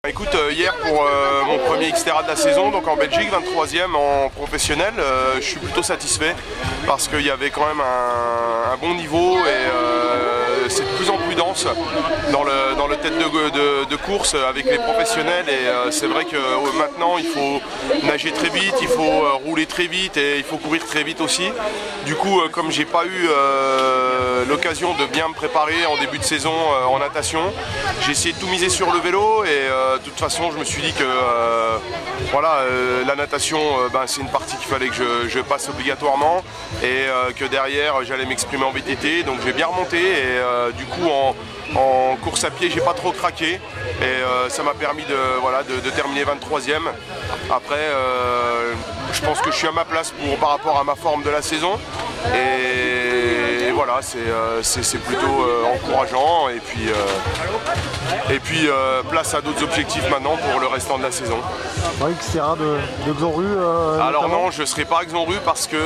Écoute, hier pour mon premier Xterra de la saison, donc en Belgique, 23e en professionnel, je suis plutôt satisfait parce qu'il y avait quand même un bon niveau et c'est de plus en plus dense dans le tête de course avec les professionnels et c'est vrai que maintenant il faut nager très vite, il faut rouler très vite et il faut courir très vite aussi. Du coup, comme j'ai pas eu l'occasion de bien me préparer en début de saison en natation, j'ai essayé de tout miser sur le vélo et de toute façon je me suis dit que voilà, la natation c'est une partie qu'il fallait que je passe obligatoirement et que derrière j'allais m'exprimer en VTT, donc j'ai bien remonté et du coup en course à pied j'ai pas trop craqué et ça m'a permis de terminer 23e. Après je pense que je suis à ma place par rapport à ma forme de la saison et voilà, c'est plutôt encourageant et puis place à d'autres objectifs maintenant pour le restant de la saison. Ouais, Xterra de Xonru alors notamment. non, je ne serai pas à Xonru parce que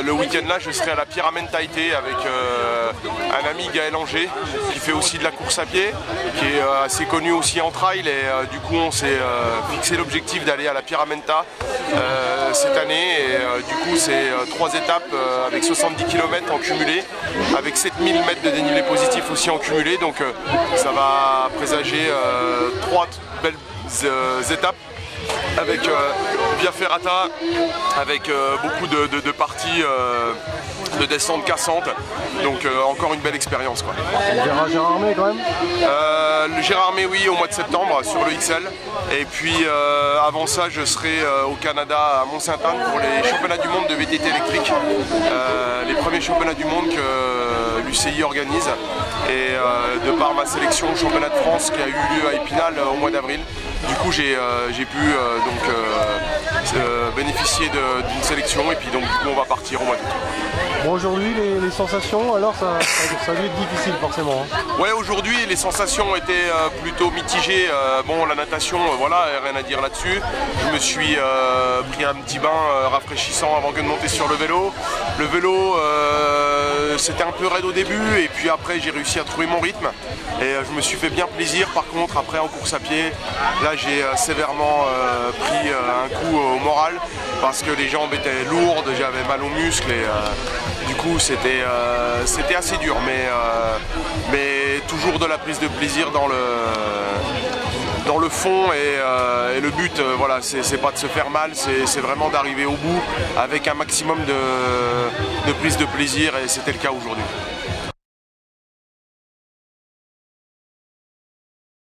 le week-end là je serai à la Pyramentaité avec un ami, Gaël Anger, qui fait aussi de la course à pied, qui est assez connu aussi en trail et du coup on s'est fixé l'objectif d'aller à la Pyramenta cette année et du coup c'est 3 étapes avec 70 km en cumulé, avec 7000 mètres de dénivelé positif aussi en cumulé, donc ça va présager 3 belles étapes avec Via Ferrata, avec beaucoup de parties de descente cassante, donc encore une belle expérience. On verra Gérard Armé quand même. Le Gérard Armé, oui, au mois de septembre sur le XL, et puis avant ça je serai au Canada à Mont-Sainte-Anne pour les championnats du monde de VTT électrique, les premiers championnats du monde que l'UCI organise et de par ma sélection au championnat de France qui a eu lieu à Épinal au mois d'avril. Du coup j'ai pu bénéficier d'une sélection et puis donc du coup on va partir au mois d'août. Bon, aujourd'hui les sensations, alors ça a dû être difficile forcément. Ouais, aujourd'hui les sensations étaient plutôt mitigées. Bon, la natation, voilà, rien à dire là-dessus. Je me suis pris un petit bain rafraîchissant avant que de monter sur le vélo. Le vélo c'était un peu raide au début et puis après j'ai réussi à trouver mon rythme et je me suis fait bien plaisir. Par contre après en course à pied, là j'ai sévèrement pris un coup au moral parce que les jambes étaient lourdes, j'avais mal aux muscles et du coup c'était assez dur, mais toujours de la prise de plaisir dans le fond et le but, voilà, c'est pas de se faire mal, c'est vraiment d'arriver au bout avec un maximum de prise de plaisir et c'était le cas aujourd'hui.